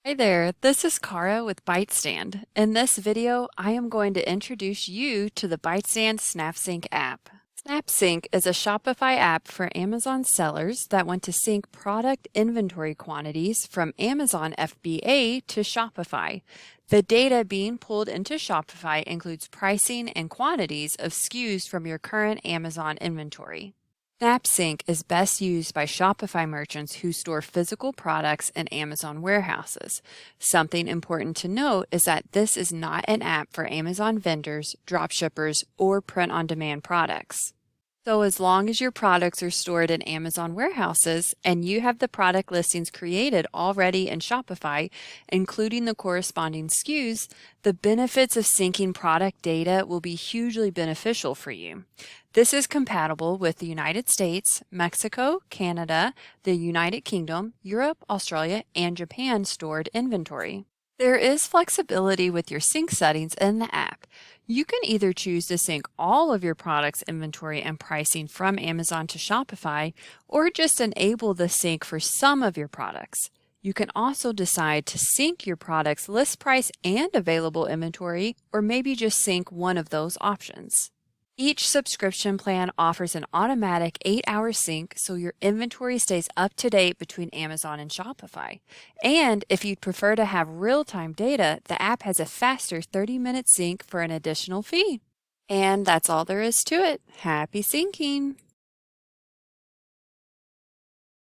Hi there, this is Kara with ByteStand. In this video, I am going to introduce you to the ByteStand SnapSync app. SnapSync is a Shopify app for Amazon sellers that want to sync product inventory quantities from Amazon FBA to Shopify. The data being pulled into Shopify includes pricing and quantities of SKUs from your current Amazon inventory. SnapSync is best used by Shopify merchants who store physical products in Amazon warehouses. Something important to note is that this is not an app for Amazon vendors, dropshippers, or print-on-demand products. So as long as your products are stored in Amazon warehouses and you have the product listings created already in Shopify, including the corresponding SKUs, the benefits of syncing product data will be hugely beneficial for you. This is compatible with the United States, Mexico, Canada, the United Kingdom, Europe, Australia, and Japan stored inventory. There is flexibility with your sync settings in the app. You can either choose to sync all of your products' inventory and pricing from Amazon to Shopify, or just enable the sync for some of your products. You can also decide to sync your product's list price and available inventory, or maybe just sync one of those options. Each subscription plan offers an automatic 8-hour sync so your inventory stays up to date between Amazon and Shopify. And if you'd prefer to have real-time data, the app has a faster 30-minute sync for an additional fee. And that's all there is to it. Happy syncing!